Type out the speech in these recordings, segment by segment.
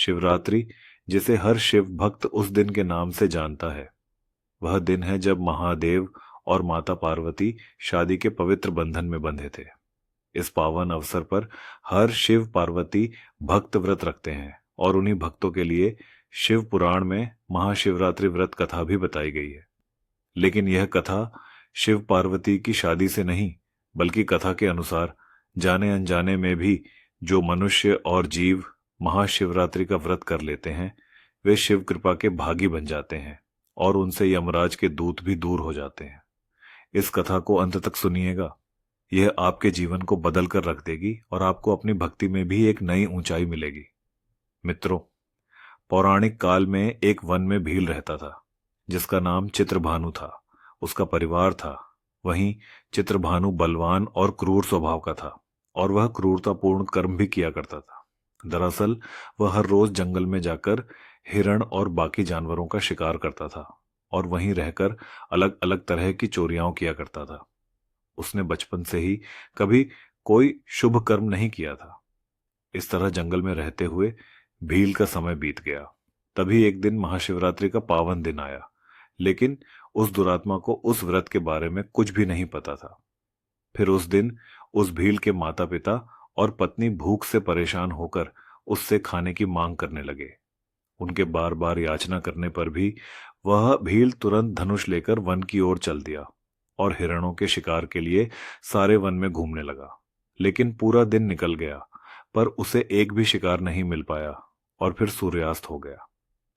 शिवरात्रि, जिसे हर शिव भक्त उस दिन के नाम से जानता है, वह दिन है जब महादेव और माता पार्वती शादी के पवित्र बंधन में बंधे थे। इस पावन अवसर पर हर शिव पार्वती भक्त व्रत रखते हैं और उन्हीं भक्तों के लिए शिव पुराण में महाशिवरात्रि व्रत कथा भी बताई गई है। लेकिन यह कथा शिव पार्वती की शादी से नहीं, बल्कि कथा के अनुसार जाने अनजाने में भी जो मनुष्य और जीव महाशिवरात्रि का व्रत कर लेते हैं, वे शिव कृपा के भागी बन जाते हैं और उनसे यमराज के दूत भी दूर हो जाते हैं। इस कथा को अंत तक सुनिएगा, यह आपके जीवन को बदल कर रख देगी और आपको अपनी भक्ति में भी एक नई ऊंचाई मिलेगी। मित्रों, पौराणिक काल में एक वन में भील रहता था जिसका नाम चित्रभानु था। उसका परिवार था। वहीं चित्रभानु बलवान और क्रूर स्वभाव का था और वह क्रूरतापूर्ण कर्म भी किया करता था। दरअसल वह हर रोज जंगल में जाकर हिरण और बाकी जानवरों का शिकार करता था और वहीं रहकर अलग अलग तरह की चोरियां किया करता था। उसने बचपन से ही कभी कोई शुभ कर्म नहीं किया था। इस तरह जंगल में रहते हुए भील का समय बीत गया। तभी एक दिन महाशिवरात्रि का पावन दिन आया, लेकिन उस दुरात्मा को उस व्रत के बारे में कुछ भी नहीं पता था। फिर उस दिन उस भील के माता पिता और पत्नी भूख से परेशान होकर उससे खाने की मांग करने लगे। उनके बार बार याचना करने पर भी वह भील तुरंत धनुष लेकर वन की ओर चल दिया और हिरणों के शिकार के लिए सारे वन में घूमने लगा। लेकिन पूरा दिन निकल गया पर उसे एक भी शिकार नहीं मिल पाया और फिर सूर्यास्त हो गया।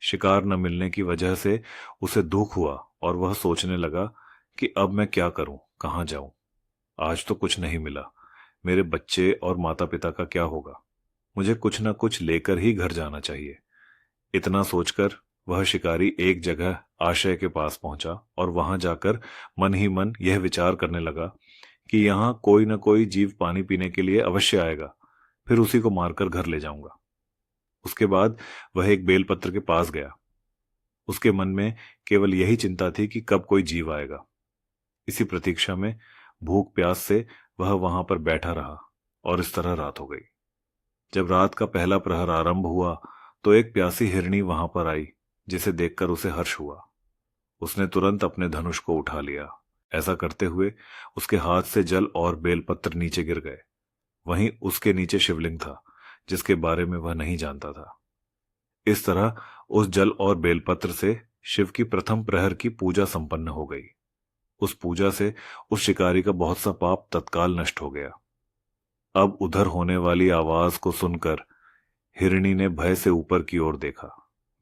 शिकार न मिलने की वजह से उसे दुख हुआ और वह सोचने लगा कि अब मैं क्या करूं, कहां जाऊं। आज तो कुछ नहीं मिला, मेरे बच्चे और माता पिता का क्या होगा। मुझे कुछ न कुछ लेकर ही घर जाना चाहिए। इतना सोचकर वह शिकारी एक जगह आश्रय के पास पहुंचा और वहां जाकर मन ही मन यह विचार करने लगा कि यहां कोई न कोई जीव पानी पीने के लिए अवश्य आएगा, फिर उसी को मारकर घर ले जाऊंगा। उसके बाद वह एक बेलपत्र के पास गया। उसके मन में केवल यही चिंता थी कि कब कोई जीव आएगा। इसी प्रतीक्षा में भूख प्यास से वह वहां पर बैठा रहा और इस तरह रात हो गई। जब रात का पहला प्रहर आरंभ हुआ तो एक प्यासी हिरणी वहां पर आई, जिसे देखकर उसे हर्ष हुआ। उसने तुरंत अपने धनुष को उठा लिया। ऐसा करते हुए उसके हाथ से जल और बेलपत्र नीचे गिर गए। वहीं उसके नीचे शिवलिंग था, जिसके बारे में वह नहीं जानता था। इस तरह उस जल और बेलपत्र से शिव की प्रथम प्रहर की पूजा संपन्न हो गई। उस पूजा से उस शिकारी का बहुत सा पाप तत्काल नष्ट हो गया। अब उधर होने वाली आवाज को सुनकर हिरणी ने भय से ऊपर की ओर देखा।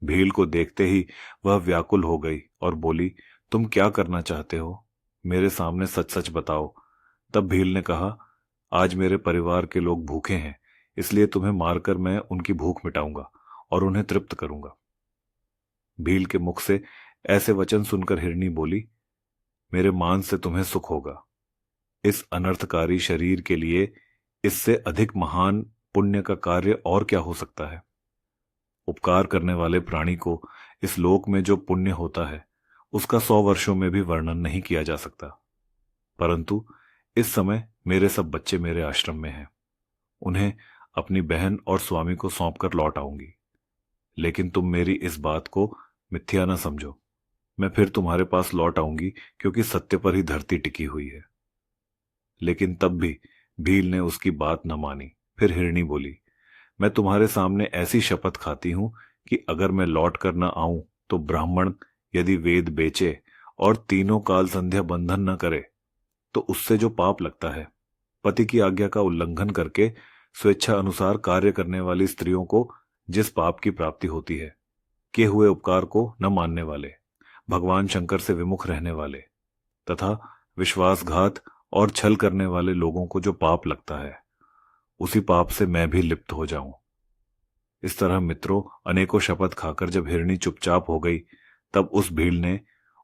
भील को देखते ही वह व्याकुल हो गई और बोली, तुम क्या करना चाहते हो? मेरे सामने सच सच बताओ। तब भील ने कहा, आज मेरे परिवार के लोग भूखे हैं, इसलिए तुम्हें मारकर मैं उनकी भूख मिटाऊंगा और उन्हें तृप्त करूंगा। भील के मुख से ऐसे वचन सुनकर हिरणी बोली, मेरे मांस से तुम्हें सुख होगा। इस अनर्थकारी शरीर के लिए इससे अधिक महान पुण्य का कार्य और क्या हो सकता है। उपकार करने वाले प्राणी को इस लोक में जो पुण्य होता है उसका 100 वर्षों में भी वर्णन नहीं किया जा सकता। परंतु इस समय मेरे सब बच्चे मेरे आश्रम में हैं। उन्हें अपनी बहन और स्वामी को सौंपकर लौट आऊंगी। लेकिन तुम मेरी इस बात को मिथ्या न समझो। मैं फिर तुम्हारे पास लौट आऊंगी, क्योंकि सत्य पर ही धरती टिकी हुई है। लेकिन तब भी भील ने उसकी बात न मानी। फिर हिरणी बोली, मैं तुम्हारे सामने ऐसी शपथ खाती हूं कि अगर मैं लौट कर न आऊं तो ब्राह्मण यदि वेद बेचे और तीनों काल संध्या बंधन न करे तो उससे जो पाप लगता है, पति की आज्ञा का उल्लंघन करके स्वेच्छा अनुसार कार्य करने वाली स्त्रियों को जिस पाप की प्राप्ति होती है, किए हुए उपकार को न मानने वाले, भगवान शंकर से विमुख रहने वाले तथा विश्वासघात और छल करने वाले लोगों को जो पाप लगता है, उसी पाप से मैं भी लिप्त हो जाऊं। इस तरह मित्रों, अनेकों शपथ खाकर जब हिरणी चुपचाप हो गई, तब उस भील ने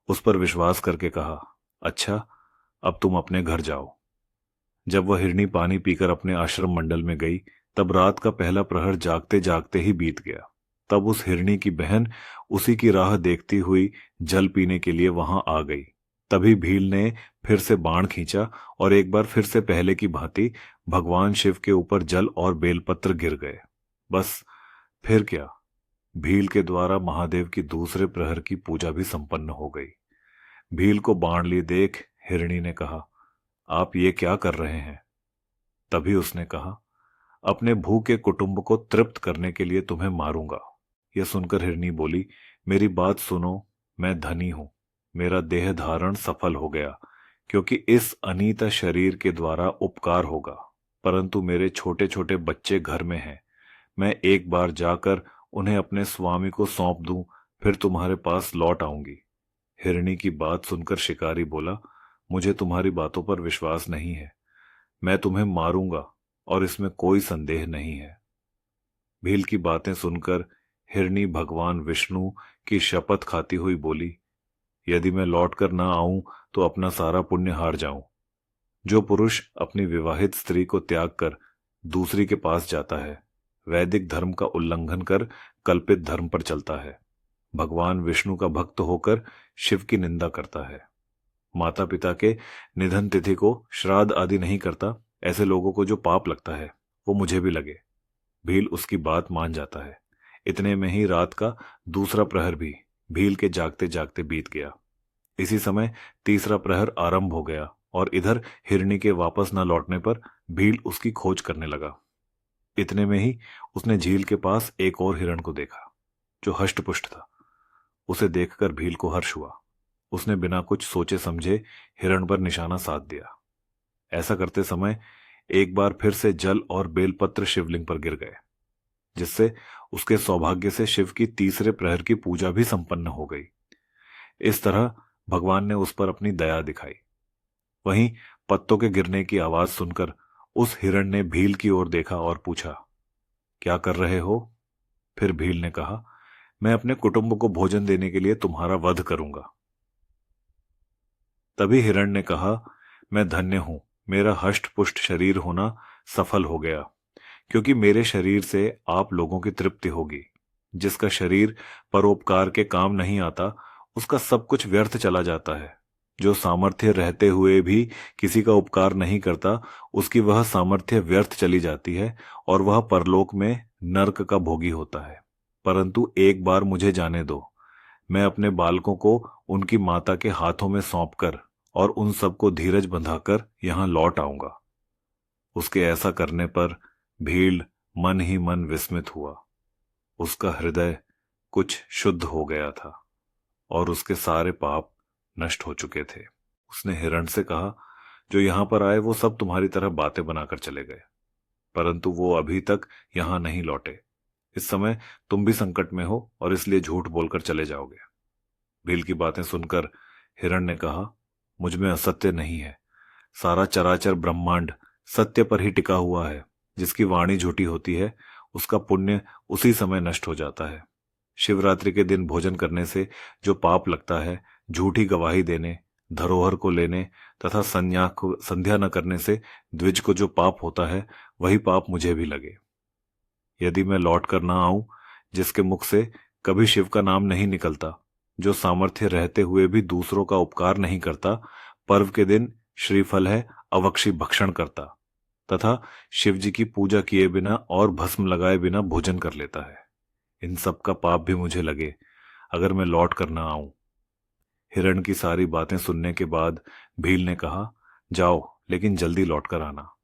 उस पर विश्वास करके कहा, अच्छा, अब तुम अपने घर जाओ। जब वह हिरणी पानी पीकर अपने आश्रम मंडल में गई, तब रात का पहला प्रहर जागते जागते ही बीत गया। तब उस हिरणी की बहन उसी की राह देखती हुई जल पीने के लिए वहां आ गई। तभी भील ने फिर से बाण खींचा और एक बार फिर से पहले की भांति भगवान शिव के ऊपर जल और बेलपत्र गिर गए। बस फिर क्या, भील के द्वारा महादेव की दूसरे प्रहर की पूजा भी संपन्न हो गई। भील को बाण लिए देख हिरणी ने कहा, आप ये क्या कर रहे हैं? तभी उसने कहा, अपने भूखे कुटुंब को तृप्त करने के लिए तुम्हें मारूंगा। यह सुनकर हिरणी बोली, मेरी बात सुनो, मैं धनी हूं, मेरा देह धारण सफल हो गया, क्योंकि इस अनीत शरीर के द्वारा उपकार होगा, परंतु मेरे छोटे छोटे बच्चे घर में हैं। मैं एक बार जाकर उन्हें अपने स्वामी को सौंप दूं, फिर तुम्हारे पास लौट आऊंगी। हिरणी की बात सुनकर शिकारी बोला, मुझे तुम्हारी बातों पर विश्वास नहीं है, मैं तुम्हें मारूंगा और इसमें कोई संदेह नहीं है। भील की बातें सुनकर हिरणी भगवान विष्णु की शपथ खाती हुई बोली, यदि मैं लौट कर ना आऊं तो अपना सारा पुण्य हार जाऊं। जो पुरुष अपनी विवाहित स्त्री को त्याग कर दूसरी के पास जाता है, वैदिक धर्म का उल्लंघन कर कल्पित धर्म पर चलता है, भगवान विष्णु का भक्त होकर शिव की निंदा करता है, माता पिता के निधन तिथि को श्राद्ध आदि नहीं करता, ऐसे लोगों को जो पाप लगता है वो मुझे भी लगे। भील उसकी बात मान जाता है। इतने में ही रात का दूसरा प्रहर भी भील के जागते जागते बीत गया। इसी समय तीसरा प्रहर आरंभ हो गया और इधर हिरणी के वापस न लौटने पर भील उसकी खोज करने लगा। इतने में ही उसने झील के पास एक और हिरण को देखा जो हष्टपुष्ट था। उसे देखकर भील को हर्ष हुआ। उसने बिना कुछ सोचे समझे हिरण पर निशाना साध दिया। ऐसा करते समय एक बार फिर से जल और बेलपत्र शिवलिंग पर गिर गए, जिससे उसके सौभाग्य से शिव की तीसरे प्रहर की पूजा भी संपन्न हो गई। इस तरह भगवान ने उस पर अपनी दया दिखाई। वहीं पत्तों के गिरने की आवाज सुनकर उस हिरण ने भील की ओर देखा और पूछा, क्या कर रहे हो? फिर भील ने कहा, मैं अपने कुटुंब को भोजन देने के लिए तुम्हारा वध करूंगा। तभी हिरण ने कहा, मैं धन्य हूं, मेरा हष्ट-पुष्ट शरीर होना सफल हो गया, क्योंकि मेरे शरीर से आप लोगों की तृप्ति होगी। जिसका शरीर परोपकार के काम नहीं आता, उसका सब कुछ व्यर्थ चला जाता है। जो सामर्थ्य रहते हुए भी किसी का उपकार नहीं करता, उसकी वह सामर्थ्य व्यर्थ चली जाती है और वह परलोक में नरक का भोगी होता है। परंतु एक बार मुझे जाने दो, मैं अपने बालकों को उनकी माता के हाथों में सौंपकर और उन सबको धीरज बंधाकर यहां लौट आऊंगा। उसके ऐसा करने पर भील मन ही मन विस्मित हुआ। उसका हृदय कुछ शुद्ध हो गया था और उसके सारे पाप नष्ट हो चुके थे। उसने हिरण से कहा, जो यहां पर आए वो सब तुम्हारी तरह बातें बनाकर चले गए, परंतु वो अभी तक यहां नहीं लौटे। इस समय तुम भी संकट में हो और इसलिए झूठ बोलकर चले जाओगे। भील की बातें सुनकर हिरण ने कहा, मुझ में असत्य नहीं है। सारा चराचर ब्रह्मांड सत्य पर ही टिका हुआ है। जिसकी वाणी झूठी होती है, उसका पुण्य उसी समय नष्ट हो जाता है। शिवरात्रि के दिन भोजन करने से जो पाप लगता है, झूठी गवाही देने, धरोहर को लेने तथा संध्या न करने से द्विज को जो पाप होता है, वही पाप मुझे भी लगे। यदि मैं लौट कर ना आऊं, जिसके मुख से कभी शिव का नाम नहीं निकलता, जो सामर्थ्य रहते हुए भी दूसरों का उपकार नहीं करता, पर्व के दिन श्रीफल है अवक्षी भक्षण करता तथा शिव जी की पूजा किए बिना और भस्म लगाए बिना भोजन कर लेता है, इन सब का पाप भी मुझे लगे अगर मैं लौट कर ना आऊं। हिरण की सारी बातें सुनने के बाद भील ने कहा, जाओ, लेकिन जल्दी लौट कर आना।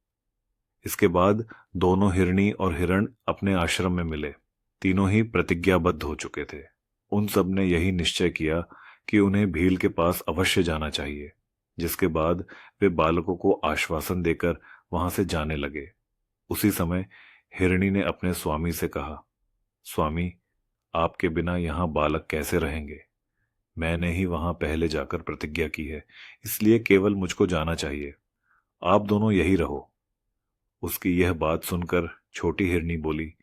इसके बाद दोनों हिरणी और हिरण अपने आश्रम में मिले। तीनों ही प्रतिज्ञाबद्ध हो चुके थे। उन सब ने यही निश्चय किया कि उन्हें भील के पास अवश्य जाना चाहिए, जिसके बाद वे बालकों को आश्वासन देकर वहां से जाने लगे। उसी समय हिरणी ने अपने स्वामी से कहा, स्वामी, आपके बिना यहां बालक कैसे रहेंगे? मैंने ही वहां पहले जाकर प्रतिज्ञा की है, इसलिए केवल मुझको जाना चाहिए। आप दोनों यही रहो। उसकी यह बात सुनकर छोटी हिरनी बोली,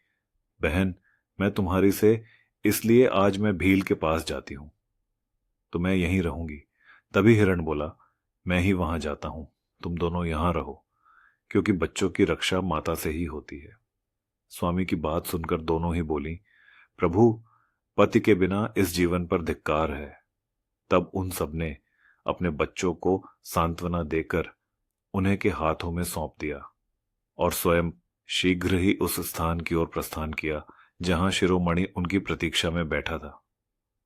बहन, मैं तुम्हारी से इसलिए आज मैं भील के पास जाती हूं, तो मैं यहीं रहूंगी। तभी हिरण बोला, मैं ही वहां जाता हूं, तुम दोनों यहां रहो, क्योंकि बच्चों की रक्षा माता से ही होती है। स्वामी की बात सुनकर दोनों ही बोली, प्रभु, पति के बिना इस जीवन पर धिक्कार है। तब उन सब ने अपने बच्चों को सांत्वना देकर उन्हें के हाथों में सौंप दिया और स्वयं शीघ्र ही उस स्थान की ओर प्रस्थान किया जहां शिरोमणि उनकी प्रतीक्षा में बैठा था।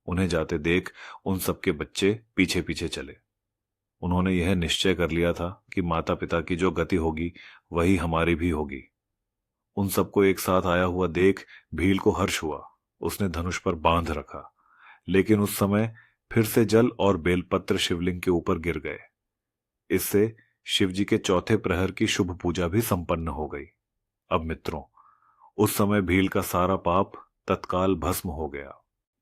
उन्हें जाते देख उन सबके बच्चे पीछे पीछे चले। उन्होंने यह निश्चय कर लिया था कि माता पिता की जो गति होगी वही हमारी भी होगी। उन सबको एक साथ आया हुआ देख भील को हर्ष हुआ। उसने धनुष पर बांध रखा, लेकिन उस समय फिर से जल और बेलपत्र शिवलिंग के ऊपर गिर गए। इससे शिवजी के चौथे प्रहर की शुभ पूजा भी संपन्न हो गई। अब मित्रों, उस समय भील का सारा पाप तत्काल भस्म हो गया।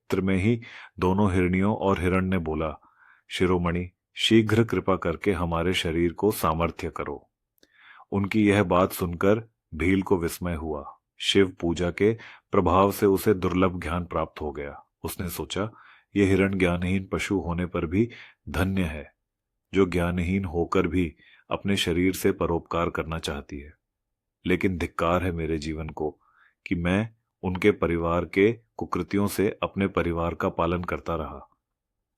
चित्र में ही दोनों हिरनियों और हिरण ने बोला, शिरोमणि, शीघ्र कृपा करके हमारे शरीर को सामर्थ्य करो। उनकी यह बात सुनकर भील को विस्मय हुआ। शिव पूजा के प्रभाव से उसे दुर्लभ ज्ञान प्राप्त हो गया। उसने सोचा, ये हिरण ज्ञानहीन पशु होने पर भी धन्य है, जो ज्ञानहीन होकर भी अपने शरीर से परोपकार करना चाहती है। लेकिन धिक्कार है मेरे जीवन को कि मैं उनके परिवार के कुकृतियों से अपने परिवार का पालन करता रहा।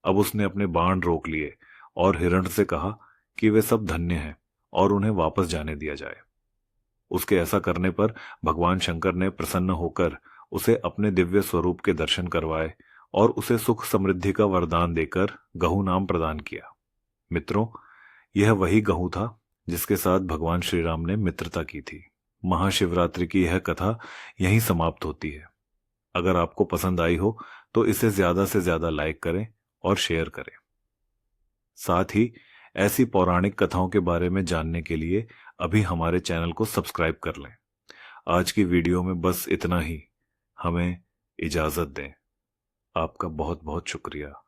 अब उसने अपने बाण रोक लिए और हिरण से कहा कि वे सब धन्य हैं और उन्हें वापस जाने दिया जाए। उसके ऐसा करने पर भगवान शंकर ने प्रसन्न होकर उसे अपने दिव्य स्वरूप के दर्शन करवाए और उसे सुख समृद्धि का वरदान देकर गहू नाम प्रदान किया। मित्रों, यह वही गहू था जिसके साथ भगवान श्री राम ने मित्रता की थी। महाशिवरात्रि की यह कथा यहीं समाप्त होती है। अगर आपको पसंद आई हो तो इसे ज्यादा से ज्यादा लाइक करें और शेयर करें। साथ ही ऐसी पौराणिक कथाओं के बारे में जानने के लिए अभी हमारे चैनल को सब्सक्राइब कर लें। आज की वीडियो में बस इतना ही। हमें इजाजत दें। आपका बहुत बहुत शुक्रिया।